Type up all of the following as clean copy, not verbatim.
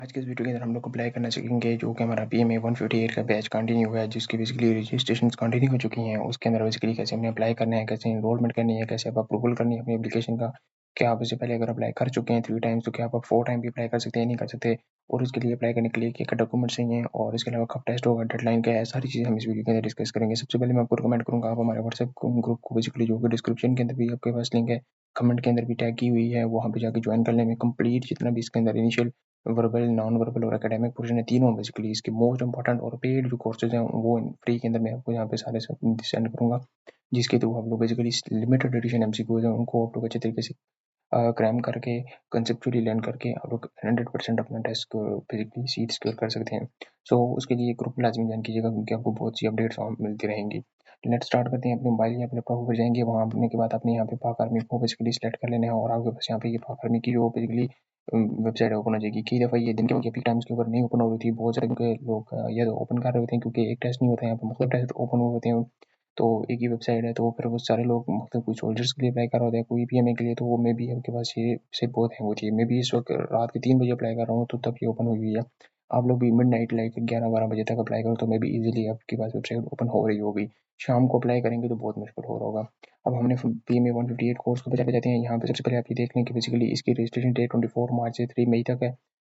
आज के इस वीडियो के अंदर हम लोग अप्लाई करना सीखेंगे जो कि हमारा PMA 158 का बैच कंटिन्यू हुआ है, जिसकी बेसिकली रजिस्ट्रेशन कंटिन्यू हो चुकी हैं। उसके अंदर बेसिकली कैसे हमने अप्लाई करना है, कैसे एनरोलमेंट करनी है, कैसे आप अप्रूवल करनी है अपनी एप्लीकेशन का। क्या आप इससे पहले अगर अप्लाई कर चुके हैं 3 टाइम्स, तो क्या आप 4 टाइम भी अप्लाई कर सकते हैं, नहीं कर सकते, और उसके लिए अप्लाई करने के लिए क्या क्या डॉक्यूमेंट चाहिए, और इसके अलावा कब टेस्ट होगा, डेडलाइन क्या है, सारी चीज़ें हम इस वीडियो के अंदर डिस्कस करेंगे। सबसे पहले मैं आपको रिकमेंड करूँगा आप हमारे व्हाट्सएप ग्रुप को बेसिकली जो कि डिस्क्रिप्शन के अंदर भी आपके पास लिंक है, कमेंट के अंदर भी टैग की हुई है, वहाँ पे जाके ज्वाइन कर लें। में कंप्लीट जितना भी इसके अंदर इनिशियल वर्बल, नॉन वर्बल और एकेडमिक पोर्शन है, तीनों बेसिकली इसके मोस्ट इंपॉर्टेंट और पेड जो कोर्सेज हैं वो फ्री के अंदर मैं आपको यहाँ पे सारे सेंड करूँगा, जिसके थ्रू आप लोग बेसिकली लिमिटेड एडिशन MCQs हैं उनको आप लोग अच्छे तरीके से क्रैम करके कंसेप्चुअली लर्न करके आप लोग 100% अपना टेस्ट को बेसिकली सीट सिक्योर कर सकते हैं। सो उसके लिए ग्रुप लाजमी ज्वाइन कीजिएगा, क्योंकि आपको बहुत सी अपडेट्स वहाँ मिलती रहेंगी। लेट स्टार्ट करते हैं। अपने मोबाइल या लैपटॉप पर जाएंगे, वहाँ आने के बाद आपने यहाँ पे पाक आर्मी को बेसिकली सेलेक्ट कर लेना है, और आपके पास यहाँ पे ये पाक आर्मी की जो बेसिकली वेबसाइट ओपन हो जाएगी। कई दफ़ा ये दिन के टाइम्स के ऊपर नहीं ओपन हो रही थी, बहुत सारे के लोग या तो ओपन कर रहे होते हैं क्योंकि एक टेस्ट नहीं होता है यहाँ पे, मतलब टेस्ट ओपन हुए होते हैं, तो एक ही वेबसाइट है, तो फिर वो सारे लोग मतलब कोई सोल्जर्स के लिए अप्लाई कर रहे होते हैं, कोई PMA के लिए, तो वो मे बी आपके पास ये से बहुत हैंग होती है। मैं भी इस वक्त रात के 3 बजे अप्लाई कर रहा हूँ, तो तब ये ओपन हुई हुई है। आप लोग भी मिड नाइट लाइक 11-12 बजे तक अप्लाई करो, तो मे बी इजीली आपके पास वेबसाइट ओपन हो रही होगी। शाम को अप्लाई करेंगे तो बहुत मुश्किल हो रहा होगा। अब हमने PMA 158 कोर्स को चले जाते हैं। यहाँ पे सबसे पहले आप ये देख लें कि बेसिकली इसकी रजिस्ट्रेशन डेट 24 मार्च से 3 मई तक है।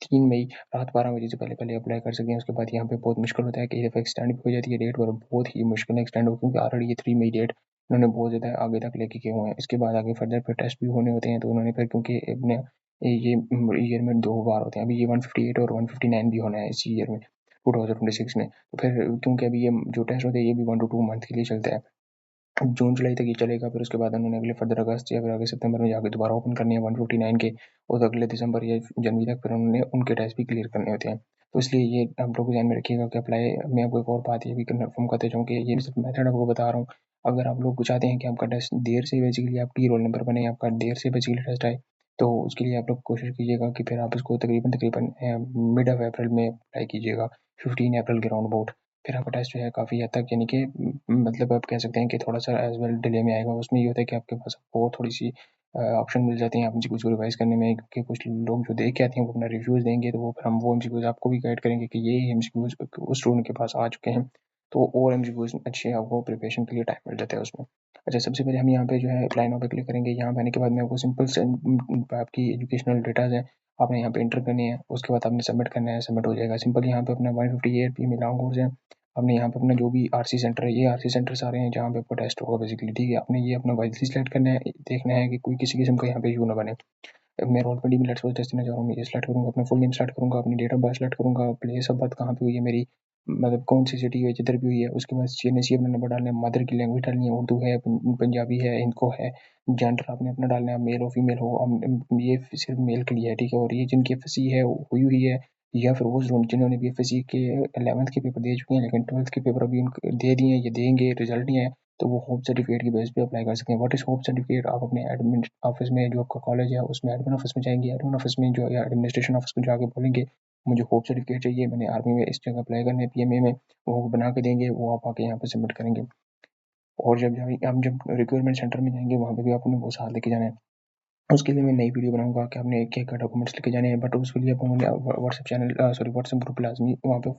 3 मई रात 12 बजे से पहले पहले अप्लाई कर सकते हैं। उसके बाद यहाँ पे बहुत मुश्किल होता है, कई दफ़ा एक्सटेंड भी हो जाती है डेट, पर बहुत ही मुश्किल एक्सटेंड हो, क्योंकि ऑलरेडी ये 3 मई डेट उन्होंने बहुत ज़्यादा आगे तक लेके गए हुए हैं। इसके बाद आगे फर्दर फिर टेस्ट भी होने होते हैं, तो उन्होंने फिर क्योंकि अपने ये ईयर में 2 बार होते हैं, अभी ये 158 और 159 भी होना है इसी ईयर में 2026 में। तो फिर क्योंकि अभी ये जो टेस्ट होते हैं ये भी 1 to 2 मंथ के लिए चलता है, जून जुलाई तक ये चलेगा। फिर उसके बाद उन्होंने अगले फर्दर अगस्त या फिर अगले सितंबर में जाके दोबारा ओपन करनी है 159 के, और अगले दिसंबर या जनवरी तक फिर उन्होंने उनके टेस्ट भी क्लियर करने होते हैं। तो इसलिए ये आप लोग ध्यान में रखिएगा कि अप्लाई में आपको एक और बात ये भी कन्फर्म करते जाऊँ कि ये सिर्फ मेथड आपको बता रहा हूँ। अगर आप लोग चाहते हैं कि आपका टेस्ट देर से बेसिकली आपकी रोल नंबर बने, आपका देर से बेसिकली टेस्ट आए, तो उसके लिए आप लोग कोशिश कीजिएगा कि फिर आप इसको तकरीबन तकरीबन मिड ऑफ अप्रैल में अप्लाई कीजिएगा, 15 अप्रैल के राउंड अबाउट। फिर आपका टेस्ट जो है काफ़ी हद तक यानी कि मतलब आप कह सकते हैं कि थोड़ा-सा एज़ वेल डिले में आएगा। उसमें ये होता है कि आपके पास और थोड़ी-सी ऑप्शन मिल जाते हैं एमसीक्यूज़ को रिवाइज़ करने में, क्योंकि कुछ लोग जो दे के आते हैं वो अपना रिव्यूज़ देंगे, तो वो फिर हम वो एमसीक्यूज़ आपको भी गाइड करेंगे कि ये एमसीक्यूज़ उस स्टूडेंट के पास आ चुके हैं, तो और एमसीक्यूज़ अच्छे आपको प्रिपरेशन के लिए टाइम मिल जाता है उसमें। अच्छा, सबसे पहले हम यहाँ पे जो है अप्लाई नाउ पे क्लिक करेंगे। यहाँ पे आने के बाद में आपको सिंपल से आपकी एजुकेशनल डेटाज़ हैं, आपने यहाँ पे एंटर करनी है। उसके बाद आपने सबमिट करना है, सबमिट हो जाएगा। सिंपल यहाँ पे अपना 158 PMA लॉन्ग कोर्स है। आपने यहाँ पे अपना जो भी RC सेंटर है, ये RC सेंटर सारे हैं जहाँ पे आपका टेस्ट होगा बेसिकली, ठीक है। आपने ये अपना वाइजली सिलेक्ट करना है, देखना है कि कोई किसी किस्म का यहाँ पे इशू ना बने। मैं रोल पर लेट्स सपोज टेस्ट देना चाह रहा हूँ, मैं ये सिलेक्ट करूँगा, अपना फुल नेम सिलेक्ट करूँगा, अपनी डेट ऑफ बर्थ सिलेक्ट करूँगा, प्लेस ऑफ बर्थ कहाँ पे हुई है मेरी, मतलब कौन सी सिटी है जिधर भी हुई है। उसके बाद CNC अपना नंबर डालना है, मदर की लैंग्वेज डालनी है, उर्दू है, पंजाबी है, इनको है, जेंडर आपने अपना डालना है, मेल हो फीमेल हो। ये सिर्फ मेल के लिए है, ठीक है। और ये जिनकी FSC है हुई हुई है, या फिर वो जिन्होंने भी FSC के 11th के पेपर दे चुके हैं लेकिन 12th के पेपर अभी उनको दे दिए हैं, ये देंगे, रिजल्ट नहीं आया, तो वो होप सर्टिफिकेट की बेस पे अप्लाई कर सकते हैं। What is hope certificate? आप अपने एडमिन ऑफिस में, जो आपका कॉलेज है उसमें एडमिन ऑफिस में जाएंगे, एडमिन ऑफिस में जो या एडमिनिस्ट्रेशन ऑफिस में जाके बोलेंगे मुझे होप सर्टिफिकेट चाहिए, मैंने आर्मी में इस जगह अप्लाई करना है PMA में, वो बना के देंगे, वो आप आके यहाँ पे सबमिट करेंगे। और जब आप जब रिक्वायरमेंट सेंटर में जाएंगे वहाँ पे भी आपने वो साथ लेके जाना है। उसके लिए मैं नई वीडियो बनाऊंगा कि आपने क्या क्या डॉक्यूमेंट्स लेके जाने हैं, बट उसके लिए आपको WhatsApp channel sorry WhatsApp group लाजमी वहाँ पे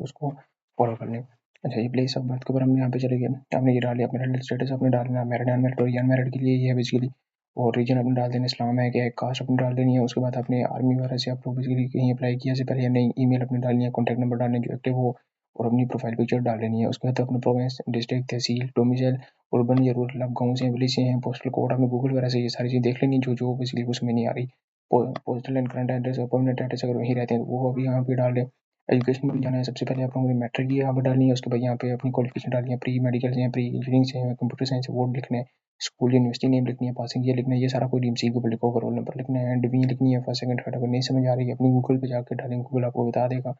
उसको फॉलो कर लें। अच्छा, ये प्लेस ऑफ बर्थ के ऊपर हम यहाँ पे चले गए। आपने ये डाल दिया, अपना रिलेटिव स्टेटस आपने डालना, मैरिड अनमैरिड और अनमैरिड के लिए ये है बेसिकली, और रीजन आपने डाल देना इस्लाम है क्या, कास्ट अपने डाल देनी है। उसके बाद आपने आर्मी वगैरह से आप लोग बेसिकली कहीं अप्लाई किया से पहले या नहीं, ईमेल अपने डालनी है, कॉन्टैक्ट नंबर डालने जो एक्टिव हो, और अपनी प्रोफाइल पिक्चर डाल देनी है। उसके बाद अपना प्रोविंस, डिस्ट्रिक्ट, तहसील, डोमिसाइल, urban या रूरल, आप गाँव से हैं, विलेज से हैं, पोस्टल कोड आपने गूगल वगैरह से ये सारी चीज़ देख लेनी, जो जो बेसिकली कुछ में नहीं आ रही। पोस्टल एंड करंट एड्रेस और परमानेंट एड्रेस अगर वहीं रहते हैं तो वो अभी यहाँ पे डाल दें। एजुकेशन में जाना है, सबसे पहले आप लोगों ने मैट्रिक की यहाँ पर डालनी है। उसके बाद यहाँ पे अपनी क्वालिफिकेशन डालनी है, प्री मेडिकल से हैं, प्री इंजीनियरिंग से हैं, कंप्यूटर साइंस से, वो लिखना है। स्कूल यूनिवर्सिटी नेम लिखनी है, पासिंग ईयर लिखना है, ये सारा कोई DMC को लिखो, रोल नंबर लिखना है, डिवीजन लिखनी है, फर्स्ट सेकंड थर्ड। अगर नहीं समझ आ रही है अपनी गूगल पे जाकर डालें, गूगल आपको बता देगा।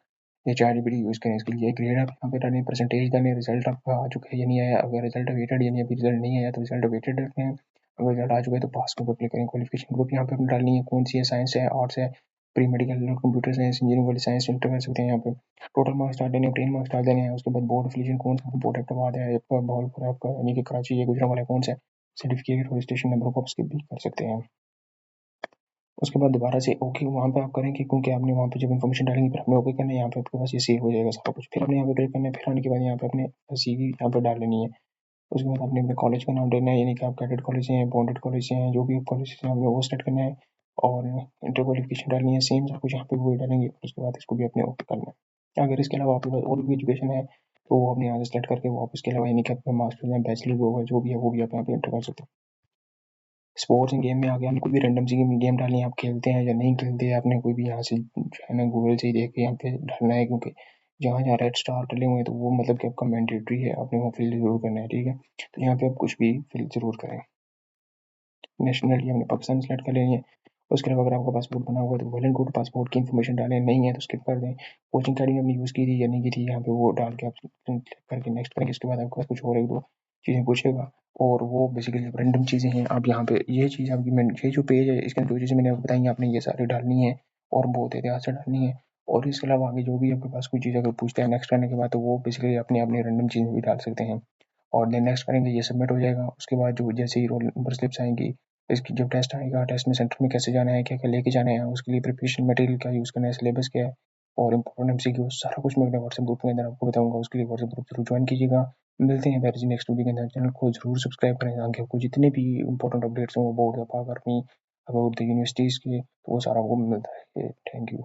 या ChatGPT यूज़ करें इसके लिए। ग्रेड आप यहाँ पे डालें, परसेंटेज डालें, रिजल्ट आपका आ चुका है या नहीं आया, अगर रिजल्ट अवेटेड यानी अभी रिजल्ट नहीं आया तो रिजल्ट अवेटेड रखें, अगर रिजल्ट आ चुका है तो पास के ऊपर क्लिक करें। क्वालिफिकेशन ग्रुप यहाँ पे अपनी डालनी है, कौन सी है, साइंस है, आर्ट्स है, pre medical, computer science, engineering वाली साइंस इंटर कर सकते हैं यहाँ पे। टोटल मार्क्स डाल देने हैं, 10 मार्क्स डाल देने हैं। उसके बाद बोर्ड एफिलिएशन कौन सा बोर्ड हैदराबाद है, आपका भावलपुर है, आपका यानी कि कराची है, गुजरात वाला कौन सा है, सर्टिफिकेट रजिस्ट्रेशन नंबर को आप स्किप भी कर सकते हैं। उसके बाद दोबारा से ओके वहाँ पे आप करेंगे, क्योंकि आपने वहाँ पे जब इन्फॉर्मेशन डालेंगे फिर आपने ओके करना है, यहाँ पे आपके पास ये सेव हो जाएगा सारा कुछ। फिर आपने यहाँ पे क्लिक करना है, फिर आने के बाद यहाँ पे अपने सीवी यहाँ पे डाल लेनी है। उसके बाद आपने अपने कॉलेज का नाम देना है, यानी कि आप कैडेट कॉलेज से हैं, बॉन्डेड कॉलेज से हैं, जो भी कॉलेज से आपने वो सेलेक्ट करना है और इंटर क्वालिफिकेशन डालनी है, सेम सब कुछ यहाँ पे वही डालेंगे। उसके बाद इसको भी अपने ओके करना है। अगर इसके अलावा आपके पास और भी एजुकेशन है तो वो अपने यहाँ से सेलेक्ट करके वो आप इसके अलावा यानी कि आपका मास्टर या बैचलर जो होगा जो भी है वो भी आप यहाँ पे एंटर कर सकते हैं। स्पोर्ट्स एंड गेम में आगे आपने कोई भी रैंडम सी गेम डालनी है, आप खेलते हैं या नहीं खेलते हैं, आपने कोई भी यहाँ से जो है ना गूगल से ही देख के यहाँ पे डालना है, क्योंकि जहाँ जहाँ रेड स्टार डले हुए हैं तो वो मतलब कि आपका मैंडेटरी है, आपने वो फिल जरूर करना है, ठीक है। तो यहाँ पे आप कुछ भी फिल जरूर करें। नेशनलिटी हमने पाकिस्तान सेलेक्ट कर लेनी है। उसके अलावा अगर आपका पासपोर्ट बना हुआ है तो वेल एंड गुड, पासपोर्ट की इन्फॉर्मेशन डालें, नहीं है तो स्किप कर दें। कोचिंग अकेडमी हमने यूज़ की थी या नहीं की थी, यहाँ पे वो डाल के आप क्लिक करके नेक्स्ट करेंगे। इसके बाद आपके पास कुछ और एक दो चीज़ें पूछेगा और वो बेसिकली रैंडम चीज़ें हैं। आप यहाँ पे ये चीज़ आपकी ये जो पेज है इसके अंदर जो चीज़ें मैंने आपको बताई आपने ये सारी डालनी है और बहुत एहतियात से डालनी है। और इसके अलावा आगे जो भी आपके पास कोई चीज़ अगर पूछते हैं नेक्स्ट करने के बाद तो वो बेसिकली अपने अपनी रैंडम चीज़ें भी डाल सकते हैं और देन नेक्स्ट करेंगे, ये सबमिट हो जाएगा। उसके बाद जो जैसे ही रोल नंबर स्लिप्स आएंगी, इसकी जब टेस्ट आएगा, टेस्ट में सेंटर में कैसे जाना है, क्या क्या लेके जाना है, उसके लिए प्रिपरेशन मटेरियल क्या यूज़ करना है, सिलेबस क्या है और इंपॉर्टेंट एमसीक्यू सारा कुछ मैं अपने व्हाट्सएप ग्रुप के अंदर आपको बताऊंगा। उसके लिए व्हाट्सएप ग्रुप जरूर ज्वाइन कीजिएगा। मिलते हैं फिर नेक्स्ट वीडियो के अंदर। चैनल को जरूर सब्सक्राइब करें ताकि आपको जितने भी इंपॉर्टेंट अपडेट्स हों अबाउट द पाक आर्मी, अबाउट द यूनिवर्सिटीज़ के, तो वो सारा आपको मिलता है। Thank you.